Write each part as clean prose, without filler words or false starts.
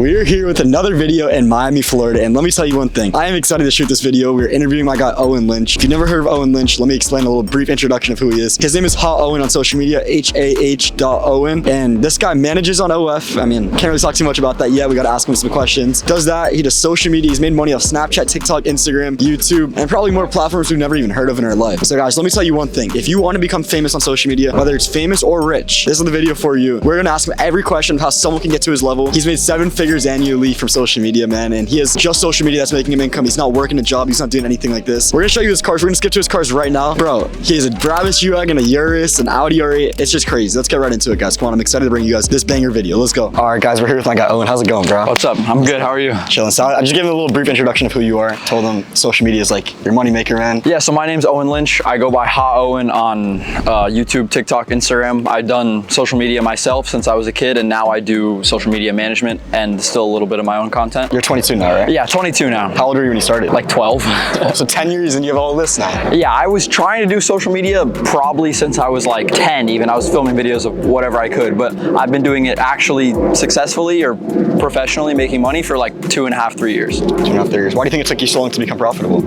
We're here with another video in Miami, Florida, and let me tell you one thing. I am excited to shoot this video. We're interviewing my guy, Owen Lynch. If you've never heard of Owen Lynch, let me explain a little brief introduction of who he is. His name is Owen on social media, HAH.Owen, and this guy manages on OF. I mean, can't really talk too much about that yet. We got to ask him some questions. Does that. He does social media. He's made money off Snapchat, TikTok, Instagram, YouTube, and probably more platforms we've never even heard of in our life. So guys, let me tell you one thing. If you want to become famous on social media, whether it's famous or rich, this is the video for you. We're going to ask him every question of how someone can get to his level. He's made 7 figures annually from social media, man, and he has just social media that's making him income. He's not working a job. He's not doing anything like this. We're gonna show you his cars. We're gonna skip to his cars right now. Bro, he has a Brabus G-wagon, a Urus, an Audi R8. It's just crazy. Let's get right into it, guys. Come on, I'm excited to bring you guys this banger video. Let's go. All right, guys, we're here with my guy, Owen. How's it going, bro? What's up? I'm good. How are you? Chilling. So I just gave him a little brief introduction of who you are. Told him social media is like your money maker, man. Yeah, so my name's Owen Lynch. I go by Owen on YouTube, TikTok, Instagram. I've done social media myself since I was a kid, and now I do social media management and still a little bit of my own content. You're 22 now, right? Yeah, 22 now. How old were you when you started? Like 12. So 10 years and you have all this now. Yeah, I was trying to do social media probably since I was like 10 even. I was filming videos of whatever I could, but I've been doing it actually successfully or professionally making money for like 2.5, 3 years. 2.5, 3 years. Why do you think it took you so long to become profitable?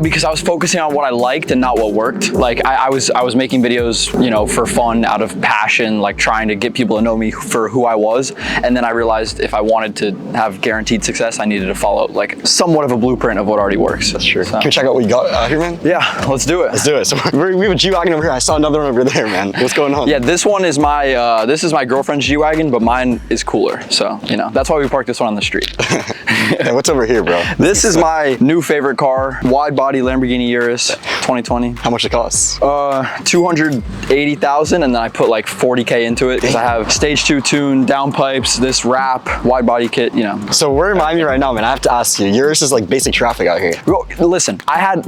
Because I was focusing on what I liked and not what worked. Like I was making videos, you know, for fun, out of passion, like trying to get people to know me for who I was. And then I realized if I wanted to have guaranteed success, I needed to follow like somewhat of a blueprint of what already works. That's true. So. Can we check out what you got out here, man? Yeah, let's do it. Let's do it. So we have a G-wagon over here. I saw another one over there, man. What's going on? Yeah, this one is my this is my girlfriend's G-wagon, but mine is cooler. So, you know, that's why we parked this one on the street. Hey, what's over here, bro? This is my new favorite car, wide body Lamborghini Urus 2020. How much it costs? 280,000, and then I put like 40K into it because I have stage 2 tune, downpipes, this wrap, wide body kit, you know. So we're in Miami right now, man. I have to ask you, Urus is like basic traffic out here. Well, listen,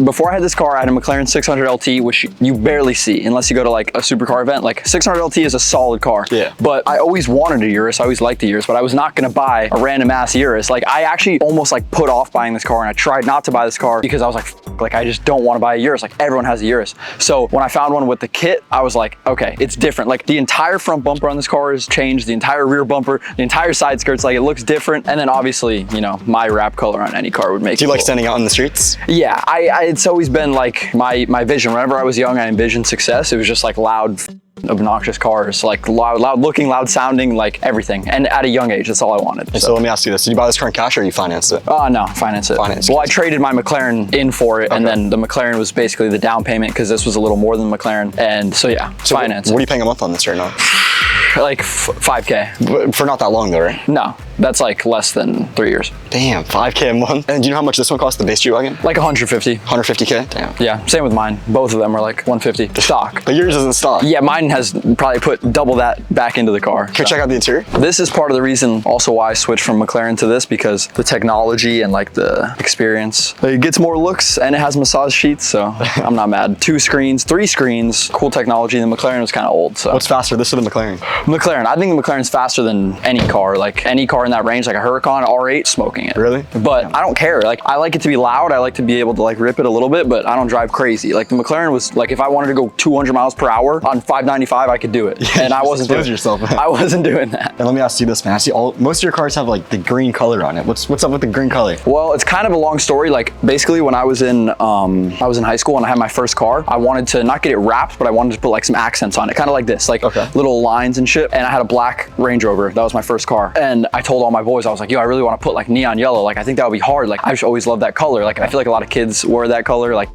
before I had this car, I had a McLaren 600 LT, which you barely see unless you go to like a supercar event. Like 600 LT is a solid car. Yeah. But I always wanted a Urus. I always liked the Urus, but I was not gonna buy a random ass Urus. Like I actually almost like put off buying this car, and I tried not to buy this car because I was like I just don't want to buy a Urus. Like everyone has a Urus. So when I found one with the kit, I was like, okay, it's different. Like the entire front bumper on this car is changed, the entire rear bumper, the entire side skirts, like it looks different. And then obviously, you know, my wrap color on any car would make it. Do you like standing out in the streets? Yeah, it's always been like my vision. Whenever I was young, I envisioned success. It was just like loud, obnoxious cars, like loud looking, loud sounding, like everything. And at a young age, that's all I wanted. So let me ask you this. Did you buy this car in cash or you financed it? No, finance it. Well, I traded my McLaren in for it, okay. And then the McLaren was basically the down payment because this was a little more than the McLaren. And so yeah, finance. What are you paying a month on this right now? Like 5K. But for not that long though, right? No, that's like less than 3 years. Damn, 5K a month. And do you know how much this one costs, the base G-wagon? Like 150. 150K? Damn. Yeah, same with mine. Both of them are like 150. The stock. But yours isn't stock. Yeah, mine has probably put double that back into the car. Can we check out the interior? This is part of the reason also why I switched from McLaren to this, because the technology and like the experience, it gets more looks and it has massage sheets, so I'm not mad. 2 screens, 3 screens, cool technology. The McLaren was kind of old, so. What's faster, this or the McLaren? McLaren. I think the McLaren's faster than any car. Like any car in that range, like a Huracan R8, smoking it. Really? But I don't care. Like I like it to be loud. I like to be able to like rip it a little bit, but I don't drive crazy. Like the McLaren was like, if I wanted to go 200 miles per hour on 595, I could do it. Yeah, and I wasn't doing yourself, man. I wasn't doing that. And let me ask you this, man. I see most of your cars have like the green color on it. What's up with the green color? Well, it's kind of a long story. Like basically when I was in high school and I had my first car, I wanted to not get it wrapped, but I wanted to put like some accents on it, kind of like this, like little lines and shit. And I had a black Range Rover. That was my first car. And I told all my boys, I was like, yo, I really want to put like neon yellow. Like I think that would be hard. Like I just always loved that color. Like I feel like a lot of kids wear that color, like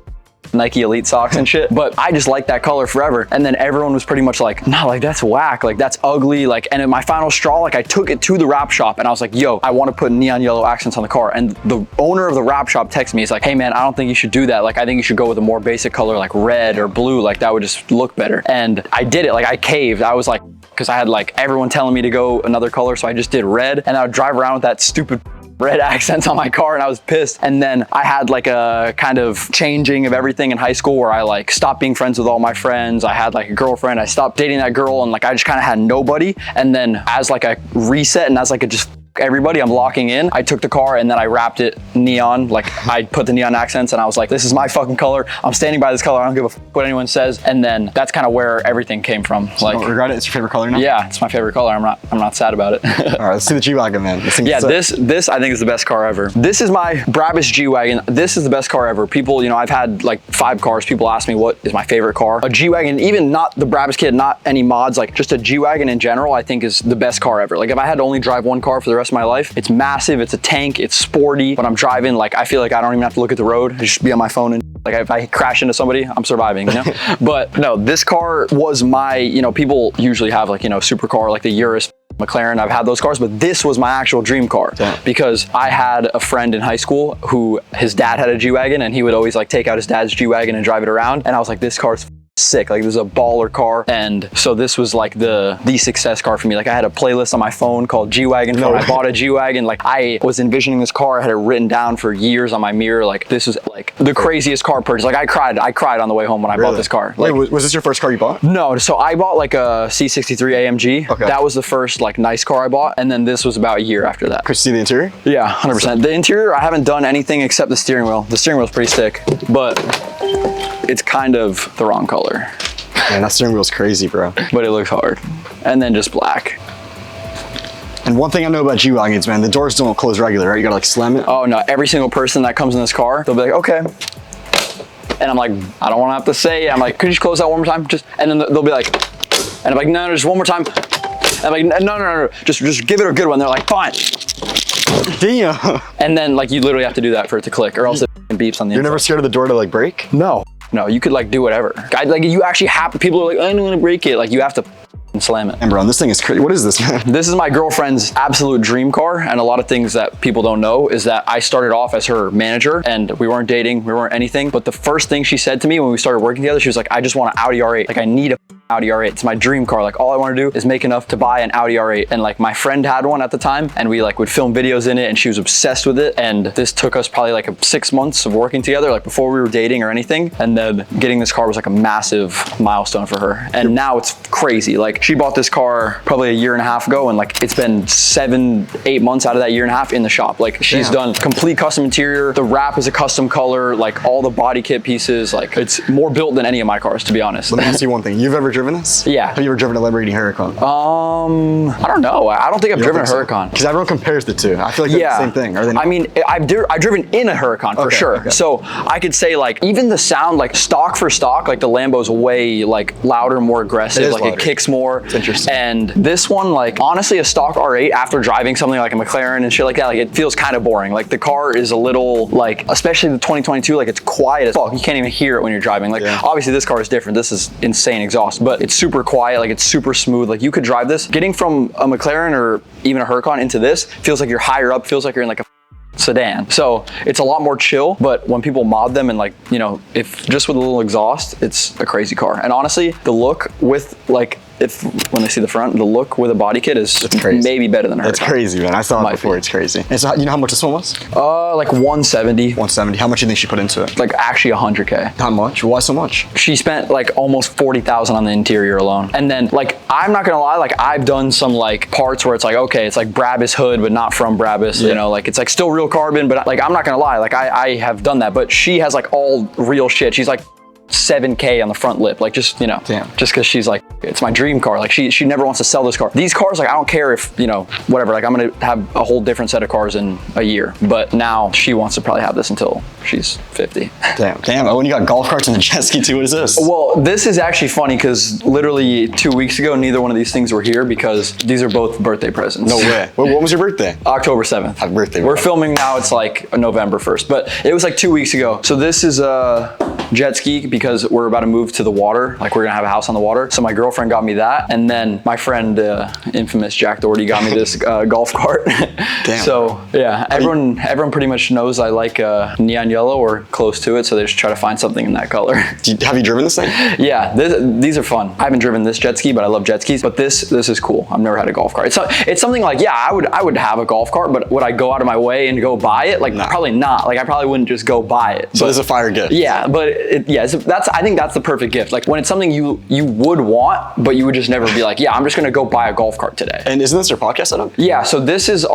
Nike Elite socks and shit, but I just liked that color forever. And then everyone was pretty much like, no, like that's whack, like that's ugly. Like, and in my final straw, like I took it to the wrap shop and I was like, yo, I want to put neon yellow accents on the car. And the owner of the wrap shop texted me, he's like, hey man, I don't think you should do that. Like I think you should go with a more basic color, like red or blue, like that would just look better. And I did it, like I caved. I was like, because I had like everyone telling me to go another color, so I just did red, and I would drive around with that stupid red accents on my car, and I was pissed. And then I had like a kind of changing of everything in high school where I like stopped being friends with all my friends. I had like a girlfriend, I stopped dating that girl, and like I just kind of had nobody. And then as like a reset and as like a just everybody, I'm locking in. I took the car and then I wrapped it neon. Like I put the neon accents and I was like, this is my fucking color. I'm standing by this color. I don't give a what anyone says. And then that's kind of where everything came from. So like, you don't regret it? It's your favorite color now? Yeah, it's my favorite color. I'm not sad about it. All right, let's see the G-wagon, man. Yeah, this I think is the best car ever. This is my Brabus G-wagon. This is the best car ever. People, you know, I've had like 5 cars. People ask me what is my favorite car. A G-wagon, even not the Brabus kit, not any mods, like just a G-wagon in general, I think is the best car ever. Like if I had to only drive one car for the rest of my life, it's massive, it's a tank, it's sporty. When I'm driving, like I feel like I don't even have to look at the road. I just be on my phone and like if I crash into somebody, I'm surviving, you know? But no, this car was my, you know, people usually have like, you know, supercar, like the Urus, McLaren. I've had those cars, but this was my actual dream car. Damn. Because I had a friend in high school who his dad had a G-wagon and he would always like take out his dad's G-wagon and drive it around. And I was like, this car's sick. Like this is a baller car. And so this was like the success car for me. Like I had a playlist on my phone called G-wagon. When I bought a G-wagon, like I was envisioning this car. I had it written down for years on my mirror. Like this was like the craziest car purchase. Like I cried on the way home when I bought this car. Like, wait, was this your first car you bought? No, so I bought like a C63 AMG. Okay. That was the first like nice car I bought. And then this was about a year after that. Could you see the interior? Yeah, 100%. The interior, I haven't done anything except the steering wheel. The steering wheel's pretty sick, but it's kind of the wrong color. Man, that steering wheel's crazy, bro. But it looks hard. And then just black. And one thing I know about G-wagons, man, the doors don't close regular, right? You gotta like slam it. Oh no, every single person that comes in this car, they'll be like, okay. And I'm like, I don't wanna have to say it. I'm like, could you just close that one more time? And then they'll be like, and I'm like, no, just one more time. And I'm like, no, just give it a good one. They're like, fine. Damn. And then like, you literally have to do that for it to click or else it beeps on the inside. You're never scared of the door to like break? No. No, you could like do whatever. Like you actually have, people are like, I don't want to break it. Like you have to slam it. And bro, this thing is crazy. What is this, man? This is my girlfriend's absolute dream car. And a lot of things that people don't know is that I started off as her manager and we weren't dating, we weren't anything. But the first thing she said to me when we started working together, she was like, I just want an Audi R8. Like I need a Audi R8. It's my dream car. Like all I want to do is make enough to buy an Audi R8. And like my friend had one at the time and we like would film videos in it and she was obsessed with it. And this took us probably like 6 months of working together, like before we were dating or anything. And then getting this car was like a massive milestone for her. And now it's crazy. Like she bought this car probably a year and a half ago and like it's been 7-8 months out of that year and a half in the shop. Like she's done complete custom interior. The wrap is a custom color, like all the body kit pieces. Like it's more built than any of my cars, to be honest. Let me ask you one thing. You've ever driven this? Yeah. Have you ever driven a Lamborghini Huracan? I don't know. I don't think I've driven a Huracan. Because everyone compares the two. I feel like they're the same thing. Are they not? I mean, I've driven in a Huracan for sure. Okay. So I could say like, even the sound, like stock for stock, like the Lambo's way like louder, more aggressive. Like louder. It kicks more. It's interesting. And this one, like honestly, a stock R8 after driving something like a McLaren and shit like that, like it feels kind of boring. Like the car is a little like, especially the 2022, like it's quiet as fuck. You can't even hear it when you're driving. Like obviously this car is different. This is insane exhaust, but it's super quiet. Like it's super smooth. Like you could drive this. Getting from a McLaren or even a Huracan into this feels like you're higher up, feels like you're in like a sedan. So it's a lot more chill, but when people mod them and like, you know, if just with a little exhaust, it's a crazy car. And honestly, the look with like, when they see the front, the look with a body kit is maybe better than her. It's crazy, man. I saw it before. It's crazy. And so, you know how much this one was? Like 170. 170. How much do you think she put into it? Like actually 100K. How much? Why so much? She spent like almost 40,000 on the interior alone. And then like, I'm not gonna lie, like I've done some like parts where it's like, okay, it's like Brabus hood, but not from Brabus, you know, like it's like still real carbon, but like, I'm not gonna lie, like I have done that, but she has like all real shit. She's like 7K on the front lip, like just, you know, just because she's like, it's my dream car. Like she never wants to sell this car. These cars, like I don't care if, you know, whatever, like I'm gonna have a whole different set of cars in a year, but now she wants to probably have this until she's 50. Damn. Oh, and you got golf carts and a jet ski too. What is this? Well, this is actually funny because literally 2 weeks ago, neither one of these things were here because these are both birthday presents. No way. What was your birthday? October 7th. Happy birthday. We're filming now, it's like November 1st, but it was like 2 weeks ago. So this is a jet ski because we're about to move to the water. Like we're gonna have a house on the water. So my girlfriend got me that. And then my friend, infamous Jack Doherty, got me this golf cart. Damn. So yeah, everyone pretty much knows I like neon yellow or close to it. So they just try to find something in that color. Have you driven this thing? Yeah, these are fun. I haven't driven this jet ski, but I love jet skis. But this is cool. I've never had a golf cart. It's something like, yeah, I would have a golf cart, but would I go out of my way and go buy it? Like probably not. Like I probably wouldn't just go buy it. So it's a fire gift. Yeah, but it's I think that's the perfect gift. Like when it's something you would want, but you would just never be like, yeah, I'm just gonna go buy a golf cart today. And isn't this your podcast setup? Yeah, so this is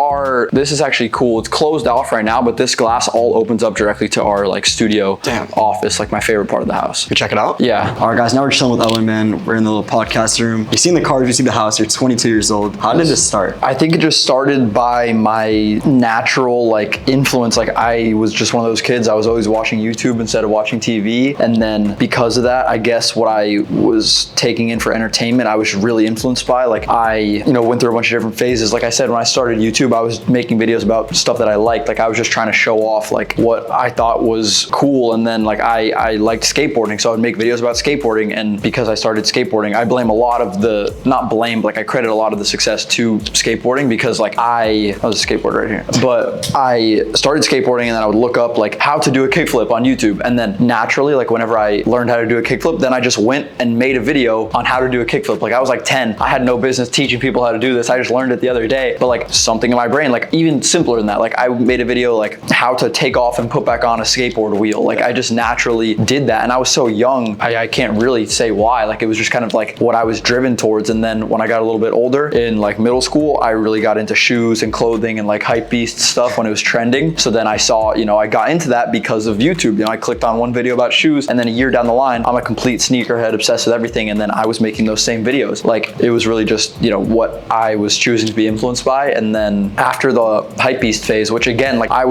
actually cool. It's closed off right now, but this glass all opens up directly to our like studio office, like my favorite part of the house. You check it out? Yeah. All right, guys, now we're chilling with Owen, man. We're in the little podcast room. You've seen the cars, you see the house. You're 22 years old. How did this start? I think it just started by my natural like influence. Like I was just one of those kids. I was always watching YouTube instead of watching TV. And then because of that, I guess what I was taking in for entertainment, I was really influenced by. Like I, went through a bunch of different phases. Like I said, when I started YouTube, I was making videos about stuff that I liked. Like I was just trying to show off like what I thought was cool. And then like I liked skateboarding. So I would make videos about skateboarding. And because I started skateboarding, I blame a lot of the, not blame, but like I credit a lot of the success to skateboarding because like I was a skateboarder right here, but I started skateboarding and then I would look up like how to do a kickflip on YouTube. And then naturally, like whenever I learned how to do a kickflip, then I just went and made a video on how to do a kickflip. Like I was like 10. I had no business teaching people how to do this. I just learned it the other day, but like something in my brain, like even simpler than that, like I made a video like how to take off and put back on a skateboard wheel. Like I just naturally did that. And I was so young, I can't really say why. Like it was just kind of like what I was driven towards. And then when I got a little bit older in like middle school, I really got into shoes and clothing and like hypebeast stuff when it was trending. So then I saw, I got into that because of YouTube. I clicked on one video about shoes and then a year down the line, I'm a complete sneakerhead, obsessed with everything. And then I was making those same videos. Like it was really just, what I was choosing to be influenced by. And then after the hypebeast phase, which again, like that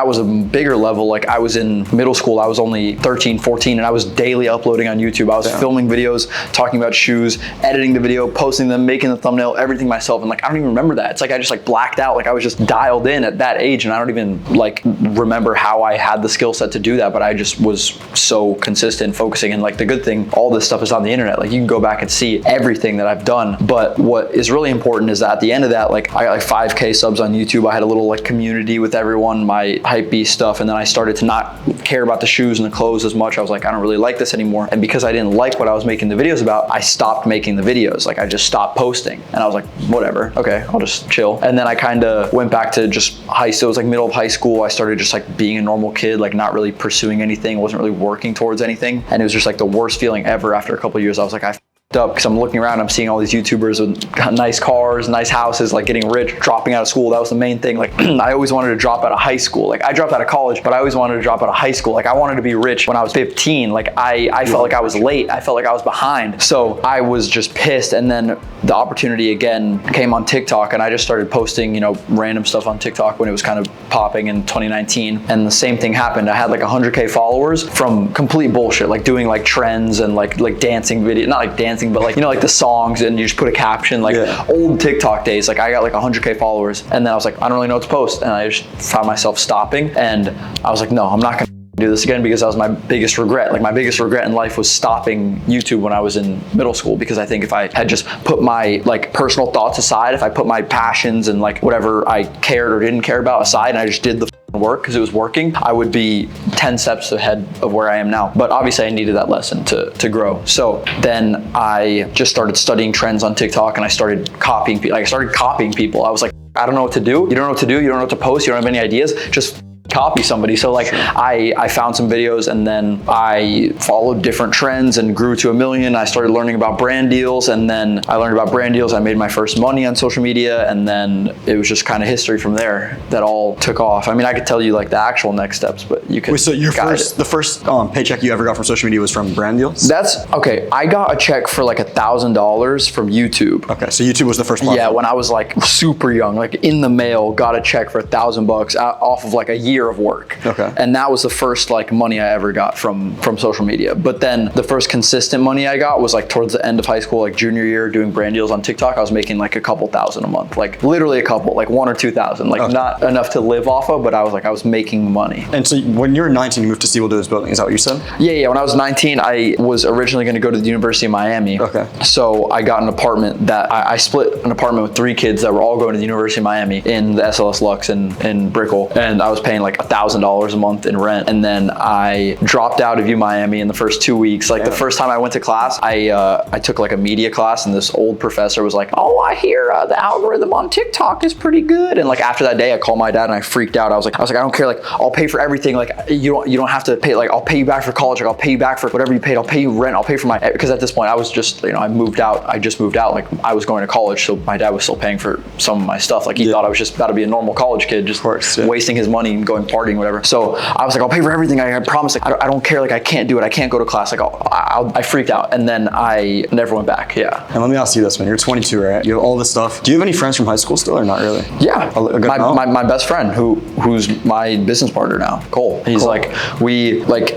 was a bigger level. Like I was in middle school, I was only 13, 14, and I was daily uploading on YouTube. I was filming videos, talking about shoes, editing the video, posting them, making the thumbnail, everything myself. And like, I don't even remember that. It's like, I just like blacked out. Like I was just dialed in at that age. And I don't even like remember how I had the skill set to do that. But I just was so consistent focusing. And like the good thing, all this stuff is on the internet. Like you can go back and see everything that I've done. But what is really important is that at the end of that, like I got like 5K subs on YouTube. I had a little like community with everyone, my hypebeast stuff. And then I started to not care about the shoes and the clothes as much. I was like, I don't really like this anymore. And because I didn't like what I was making the videos about, I stopped making the videos. Like I just stopped posting. And I was like, whatever, okay, I'll just chill. And then I kind of went back to just high school. It was like middle of high school. I started just like being a normal kid, like not really pursuing anything, wasn't really working towards anything. And it was just like the worst feeling ever. After a couple of years, I was like, I up because I'm looking around, I'm seeing all these YouTubers with nice cars, nice houses, like getting rich, dropping out of school. That was the main thing. Like I always wanted to drop out of high school. Like I dropped out of college, but I always wanted to drop out of high school. Like I wanted to be rich when I was 15. Like I felt like I was late. I felt like I was behind. So I was just pissed. And then the opportunity again came on TikTok and I just started posting, random stuff on TikTok when it was kind of popping in 2019. And the same thing happened. I had like 100K followers from complete bullshit, like doing like trends and like dancing video, not like dancing, but like, like the songs and you just put a caption, like old TikTok days. Like I got like 100K followers and then I was like, I don't really know what to post. And I just found myself stopping and I was like, no, I'm not gonna do this again because that was my biggest regret. Like my biggest regret in life was stopping YouTube when I was in middle school, because I think if I had just put my like personal thoughts aside, if I put my passions and like whatever I cared or didn't care about aside and I just did the work because it was working, I would be 10 steps ahead of where I am now. But obviously I needed that lesson to grow. So then I just started studying trends on TikTok and I started copying people. I started copying people. I was like, I don't know what to do. You don't know what to do. You don't know what to post. You don't have any ideas. Just copy somebody. So like I found some videos and then I followed different trends and grew to 1 million. I started learning about brand deals and then I learned about brand deals. I made my first money on social media and then it was just kind of history from there that all took off. I mean, I could tell you like the actual next steps, but you could. Wait, so the first paycheck you ever got from social media was from brand deals? That's okay. I got a check for like $1,000 from YouTube. Okay, so YouTube was the first platform. Yeah, when I was like super young, like in the mail, got a check for $1,000 off of like a year of work. Okay. And that was the first like money I ever got from social media. But then the first consistent money I got was like towards the end of high school, like junior year, doing brand deals on TikTok. I was making like a couple thousand a month, like literally a couple, like 1,000 or 2,000, like not enough to live off of, but I was making money. And so when you were 19, you moved to Steeple Builders Building. Is that what you said? Yeah. When I was 19, I was originally going to go to the University of Miami. Okay. So I got an apartment that I split an apartment with 3 kids that were all going to the University of Miami in the SLS Lux in Brickell. And I was paying like $1,000 a month in rent. And then I dropped out of U Miami in the first 2 weeks. Like the first time I went to class, I took like a media class and this old professor was like, oh, I hear the algorithm on TikTok is pretty good. And like after that day, I called my dad and I freaked out. I was like, I don't care. Like I'll pay for everything. Like like, you don't have to pay, like, I'll pay you back for college, like I'll pay you back for whatever you paid, I'll pay you rent, I'll pay for because at this point I was just, you know, I just moved out, like I was going to college, so my dad was still paying for some of my stuff. Like he thought I was just about to be a normal college kid, just wasting his money and going partying, whatever. So I was like, I'll pay for everything. I promise, like, I don't care, like I can't do it, I can't go to class, like I freaked out, and then I never went back. Yeah. And let me ask you this, man. You're 22, right? You have all this stuff. Do you have any friends from high school still, or not really? Yeah. My best friend, who's my business partner now, Cole. He's like,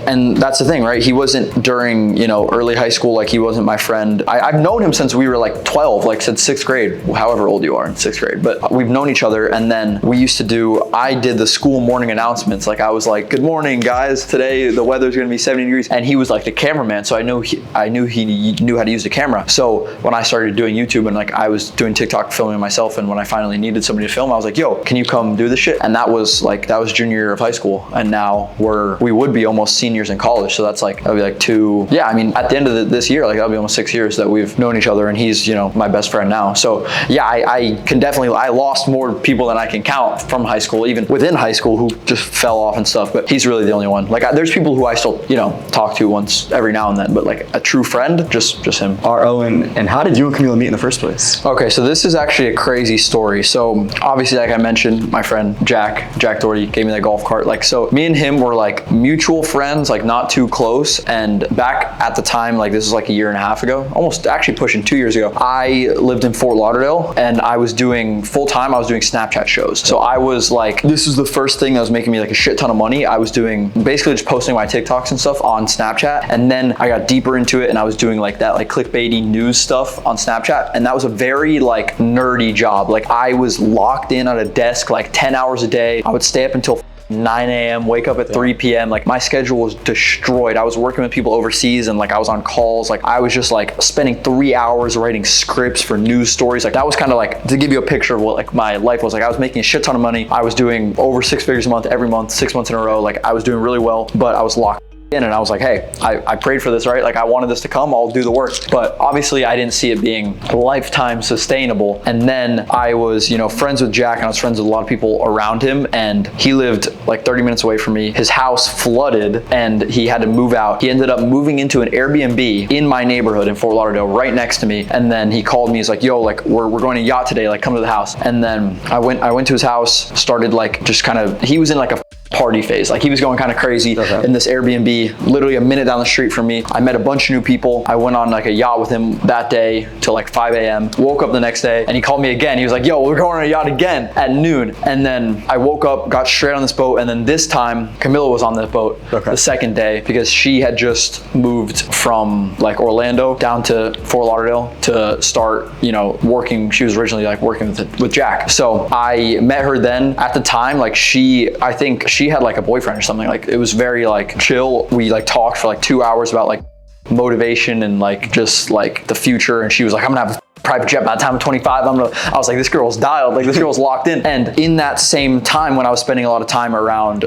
and that's the thing, right? He wasn't during, you know, early high school, like he wasn't my friend. I've known him since we were like 12, like since 6th grade, however old you are in 6th grade. But we've known each other, and then we used to I did the school morning announcements. Like I was like, good morning, guys. Today the weather's gonna be 70 degrees. And he was like the cameraman, so I knew he knew how to use the camera. So when I started doing YouTube and like I was doing TikTok filming myself, and when I finally needed somebody to film, I was like, yo, can you come do this shit? And that was junior year of high school, and now we would be almost seniors in college. So that'd be like I mean, at the end of this year, like that'll be almost 6 years that we've known each other, and he's, you know, my best friend now. So yeah, I lost more people than I can count from high school, even within high school, who just fell off and stuff, but he's really the only one. Like there's people who I still, you know, talk to once every now and then, but like a true friend, just him. Owen, and how did you and Camila meet in the first place? Okay, so this is actually a crazy story. So obviously, like I mentioned, my friend Jack Doherty gave me that golf cart. Like, so me and him were like mutual friends, like not too close. And back at the time, like this was like a year and a half ago, almost actually pushing 2 years ago, I lived in Fort Lauderdale, and I was doing full-time, I was doing Snapchat shows. So I was like, this was the first thing that was making me like a shit ton of money. I was doing basically just posting my TikToks and stuff on Snapchat. And then I got deeper into it, and I was doing like that, like clickbaity news stuff on Snapchat. And that was a very like nerdy job. Like I was locked in at a desk like 10 hours a day. I would stay up until 9 a.m., wake up at 3 p.m. Like my schedule was destroyed. I was working with people overseas, and like I was on calls. Like I was just like spending 3 hours writing scripts for news stories. Like that was kind of like, to give you a picture of what like my life was like. I was making a shit ton of money. I was doing over 6 figures a month every month, 6 months in a row. Like I was doing really well, but I was locked in, and I was like, hey, I prayed for this, right? Like I wanted this to come, I'll do the work. But obviously I didn't see it being lifetime sustainable. And then I was, you know, friends with Jack, and I was friends with a lot of people around him, and he lived like 30 minutes away from me. His house flooded and he had to move out. He ended up moving into an Airbnb in my neighborhood in Fort Lauderdale, right next to me. And then he called me, he's like, yo, like we're going to yacht today, like come to the house. And then I went to his house, started like just kind of, he was in like a party phase. Like he was going kind of crazy in this Airbnb, literally a minute down the street from me. I met a bunch of new people. I went on like a yacht with him that day till like 5 a.m. Woke up the next day and he called me again. He was like, yo, we're going on a yacht again at noon. And then I woke up, got straight on this boat. And then this time Camila was on the boat the second day, because she had just moved from like Orlando down to Fort Lauderdale to start, you know, working. She was originally like working with Jack. So I met her then. At the time, like I think she had like a boyfriend or something. Like it was very like chill. We like talked for like 2 hours about like motivation and like just like the future. And she was like, I'm gonna have a private jet by the time I'm 25. I was like, this girl's dialed, like this girl's locked in. And in that same time, when I was spending a lot of time around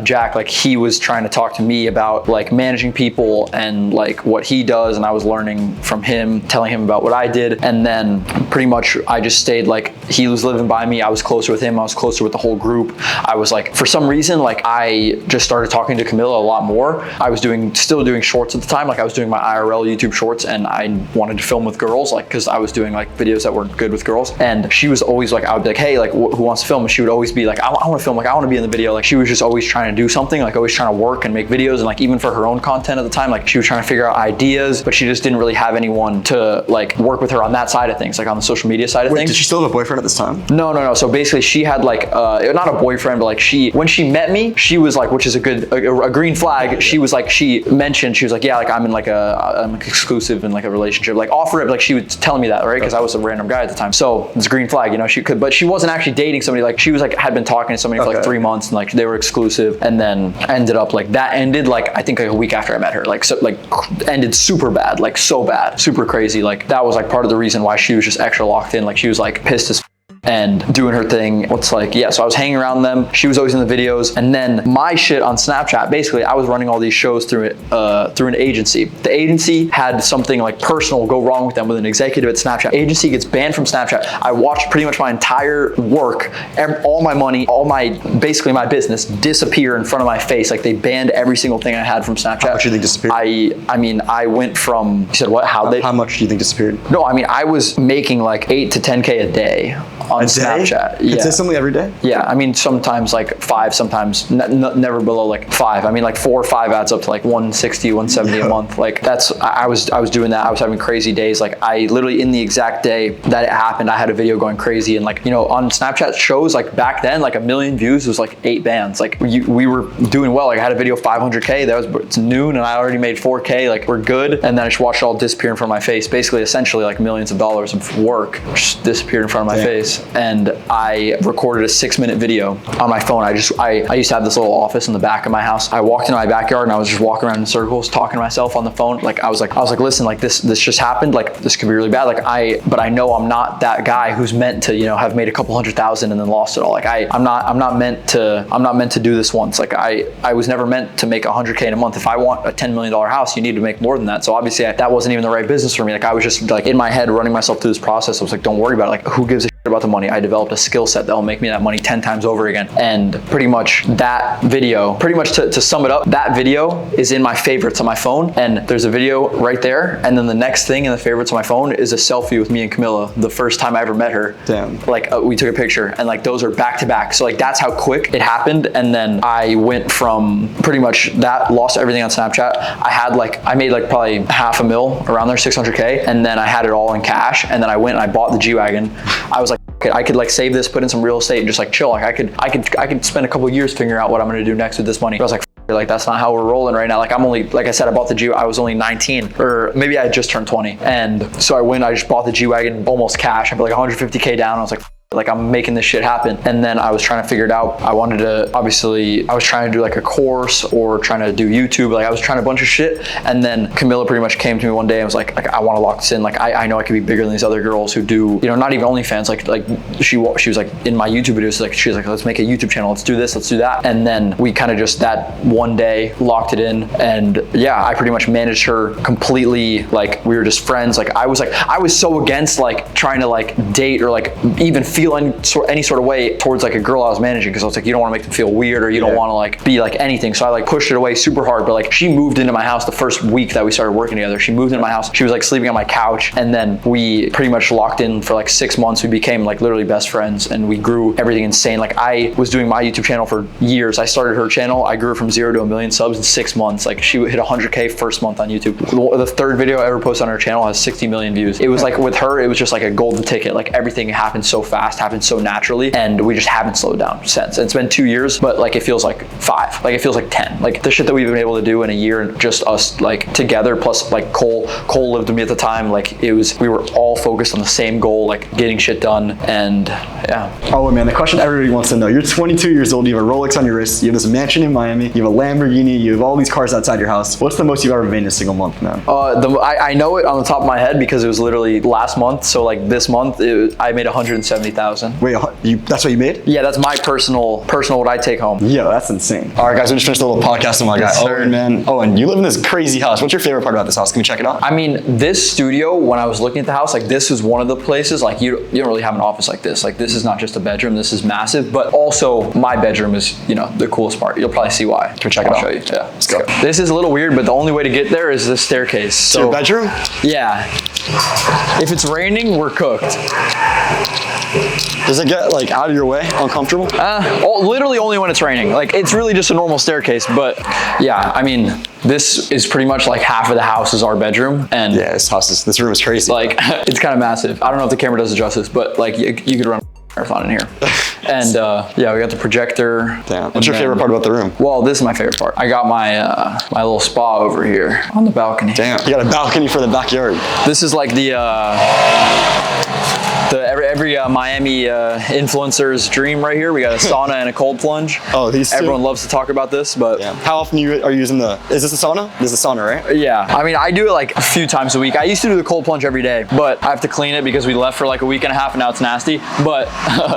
Jack, like he was trying to talk to me about like managing people and like what he does. And I was learning from him, telling him about what I did. And then pretty much I just stayed, like he was living by me. I was closer with him. I was closer with the whole group. I was like, for some reason, like I just started talking to Camila a lot more. I was still doing shorts at the time. Like I was doing my IRL YouTube shorts, and I wanted to film with girls, like because I was doing like videos that were good with girls. And she was always like, I would be like, hey, like who wants to film? And she would always be like, I want to film, like I want to be in the video. Like she was just always trying to do something, like always trying to work and make videos. And like even for her own content at the time, like she was trying to figure out ideas, but she just didn't really have anyone to like work with her on that side of things, like on the social media side of things. Did she still have a boyfriend at this time? No. So basically she had like, not a boyfriend, but like when she met me, she was like, which is a green flag. She was like, she mentioned, she was like, yeah, like I'm in like I'm exclusive in like a relationship, like off rip, like she was telling me that, right? Because I was a random guy at the time. So it's a green flag, you know, but she wasn't actually dating somebody. Like she was like, had been talking to somebody for like 3 months, and like they were exclusive. And then ended up like that ended like, I think like a week after I met her, like so like ended super bad, like so bad, super crazy. Like that was like part of the reason why she was just extra locked in. Like she was like pissed as and doing her thing. So I was hanging around them. She was always in the videos. And then my shit on Snapchat, basically I was running all these shows through an agency. The agency had something like personal go wrong with them with an executive at Snapchat. Agency gets banned from Snapchat. I watched pretty much my entire work, all my money, basically my business disappear in front of my face. Like they banned every single thing I had from Snapchat. How much do you think disappeared? I mean, I went from, you said what? How much do you think disappeared? No, I mean, I was making like 8 to 10K a day on Snapchat. Yeah. Consistently every day? Yeah, I mean, sometimes like 5, sometimes never below like 5. I mean, like 4 or 5 adds up to like 160, 170 a month. Like I was doing that. I was having crazy days. Like I literally, in the exact day that it happened, I had a video going crazy. And like, on Snapchat shows, like back then, like 1 million views was like 8 bands. Like we were doing well. Like I had a video 500K. It's noon and I already made 4K. Like we're good. And then I just watched it all disappear in front of my face. Basically, essentially like millions of dollars of work just disappeared in front of my face. And I recorded a 6-minute video on my phone. I used to have this little office in the back of my house. I walked into my backyard and I was just walking around in circles, talking to myself on the phone. Like I was like, listen, like this just happened. Like this could be really bad. But I know I'm not that guy who's meant to, have made a couple $100,000 and then lost it all. Like I'm not meant to do this once. Like I was never meant to make 100K in a month. If I want a $10 million house, you need to make more than that. So obviously that wasn't even the right business for me. Like I was just like in my head running myself through this process. I was like, don't worry about it. Like who gives a shit about the money? I developed a skill set that will make me that money 10 times over again. And pretty much that video, to sum it up, that video is in my favorites on my phone. And there's a video right there. And then the next thing in the favorites on my phone is a selfie with me and Camilla, the first time I ever met her. Damn. Like we took a picture and like those are back to back. So like that's how quick it happened. And then I went from pretty much that, lost everything on Snapchat. I made like probably $500,000 around there, 600K. And then I had it all in cash. And then I went and I bought the G-wagon. I was like, I could like save this, put in some real estate and just like chill. Like I could spend a couple of years figuring out what I'm gonna do next with this money. But I was like, that's not how we're rolling right now. Like I'm only, like I said, I bought the G, I was only 19 or maybe I had just turned 20. And so I just bought the G-wagon almost cash. I put like 150K down. I was like I'm making this shit happen. And then I was trying to figure it out. I was trying to do like a course or trying to do YouTube. Like I was trying a bunch of shit. And then Camilla pretty much came to me one day and was like I want to lock this in. Like I know I could be bigger than these other girls who do, not even OnlyFans. Like she was like in my YouTube videos, like she was like, let's make a YouTube channel. Let's do this, let's do that. And then we kind of just that one day locked it in. And yeah, I pretty much managed her completely. Like we were just friends. Like I was so against like trying to like date or like even feel any sort of way towards like a girl I was managing, because I was like, you don't want to make them feel weird or you don't want to like be like anything. So I like pushed it away super hard. But like she moved into my house the first week that we started working together. She moved into my house. She was like sleeping on my couch, and then we pretty much locked in for like 6 months. We became like literally best friends, and we grew everything insane. Like I was doing my YouTube channel for years. I started her channel. I grew from 0 to 1 million subs in 6 months. Like she hit 100K first month on YouTube. The third video I ever posted on her channel has 60 million views. It was like with her, it was just like a golden ticket. Like everything happened so fast, happened so naturally, and we just haven't slowed down since. It's been 2 years, but like it feels like 5. Like it feels like 10. Like the shit that we've been able to do in a year, and just us like together, plus like Cole lived with me at the time. Like we were all focused on the same goal, like getting shit done. And yeah. Oh man, the question everybody wants to know: you're 22 years old, you have a Rolex on your wrist, you have this mansion in Miami, you have a Lamborghini, you have all these cars outside your house. What's the most you've ever made in a single month, man? I know it on the top of my head because it was literally last month. So like this month, I made 170,000. Wait, that's what you made? Yeah, that's my personal what I take home. Yo, that's insane. All right, guys, we just finished a little podcast with my guy, Owen, man. Owen, you live in this crazy house. What's your favorite part about this house? Can we check it out? I mean, this studio, when I was looking at the house, like this is one of the places, like you don't really have an office like this. Like this is not just a bedroom, this is massive, but also my bedroom is, the coolest part. You'll probably see why. Can we check it out? I'll show you. Yeah, let's go. This is a little weird, but the only way to get there is this staircase. So your bedroom? Yeah. If it's raining, we're cooked. Does it get like out of your way, uncomfortable? Literally only when it's raining. Like it's really just a normal staircase, but yeah, I mean, this is pretty much like half of the house is our bedroom. And yeah, this room is crazy. Like it's kind of massive. I don't know if the camera does it justice, but like you could run a marathon in here. And yeah, we got the projector. Damn. What's your favorite part about the room? Well, this is my favorite part. I got my my little spa over here on the balcony. Damn, you got a balcony for the backyard. This is like the Every Miami influencer's dream right here. We got a sauna and a cold plunge. Oh, these two? Everyone loves to talk about this, but yeah. How often are you using is this a sauna? This is a sauna, right? Yeah. I mean, I do it like a few times a week. I used to do the cold plunge every day, but I have to clean it because we left for like a week and a half and now it's nasty. But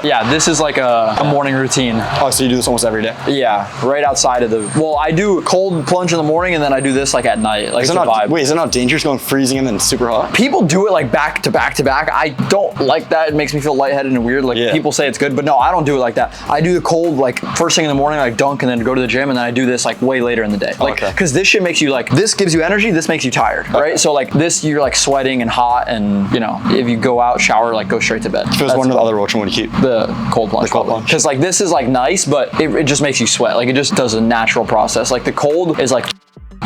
yeah, this is like a morning routine. Oh, so you do this almost every day? Yeah, right outside of well, I do cold plunge in the morning and then I do this like at night. Like, is it not dangerous going freezing and then super hot? People do it like back to back to back. I don't like that. It makes me feel lightheaded and weird. Like people say it's good, but no, I don't do it like that. I do the cold like first thing in the morning, like dunk and then go to the gym, and then I do this like way later in the day. Like, because this shit makes you like, this gives you energy, this makes you tired, right? So like this, you're like sweating and hot, and you know, if you go out, shower, like go straight to bed. If it was one or the other, which one would you keep? The cold plunge. The cold plunge. Because like this is like nice, but it just makes you sweat. Like it just does a natural process. Like the cold is like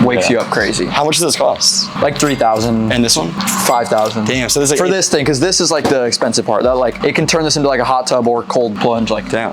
wakes you up crazy. How much does this cost? Like 3,000. And this one? 5,000. Damn. So this is for this thing, because this is like the expensive part. That like it can turn this into like a hot tub or cold plunge. Like damn.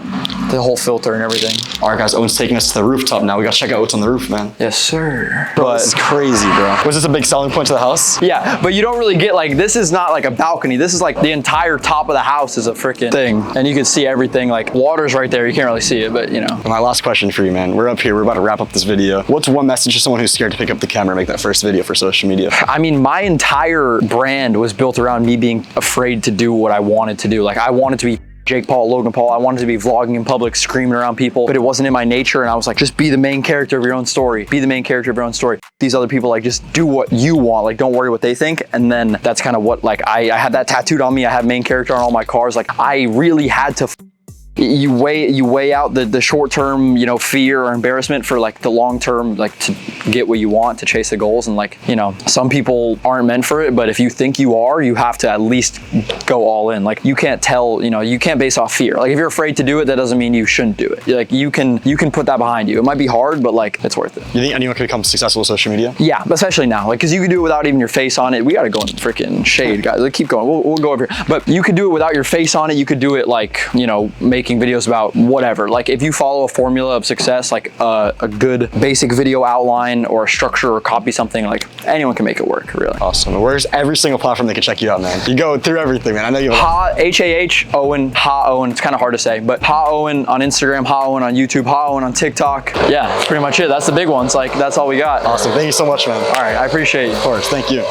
The whole filter and everything. All right, guys. Owen's taking us to the rooftop now. We gotta check out what's on the roof, man. Yes, sir. Bro, this is crazy, bro. Was this a big selling point to the house? Yeah, but you don't really get like, this is not like a balcony. This is like the entire top of the house is a freaking thing, and you can see everything. Like water's right there. You can't really see it, but you know. My last question for you, man. We're up here. We're about to wrap up this video. What's one message to someone who's scared to pick up the camera and make that first video for social media? I mean, my entire brand was built around me being afraid to do what I wanted to do. Like I wanted to be Jake Paul, Logan Paul. I wanted to be vlogging in public, screaming around people, but it wasn't in my nature. And I was like, just be the main character of your own story. Be the main character of your own story. These other people, like, just do what you want. Like, don't worry what they think. And then that's kind of what, like, I had that tattooed on me. I have main character on all my cars. Like, I really had to you weigh out the short-term, you know, fear or embarrassment for like the long-term, like to get what you want, to chase the goals. And like, you know, some people aren't meant for it, but if you think you are, you have to at least go all in. Like you can't tell, you know, you can't base off fear. Like if you're afraid to do it, that doesn't mean you shouldn't do it. Like you can put that behind you. It might be hard, but like it's worth it. You think anyone could become successful with social media? Yeah, especially now. Like, cause you can do it without even your face on it. We gotta go in the freaking shade, guys. Like, keep going. We'll go over here. But you could do it without your face on it. You could do it like, you know, making videos about whatever. Like if you follow a formula of success, like a good basic video outline or a structure or copy something, like anyone can make it work, really. Awesome. Where's every single platform they can check you out, man? You go through everything, man. I know you have H-A-H Owen, Ha Owen. It's kind of hard to say, but Ha Owen on Instagram, Ha Owen on YouTube, Ha Owen on TikTok. Yeah, that's pretty much it. That's the big ones. Like that's all we got. Awesome. Thank you so much, man. All right, I appreciate you. Of course. Thank you.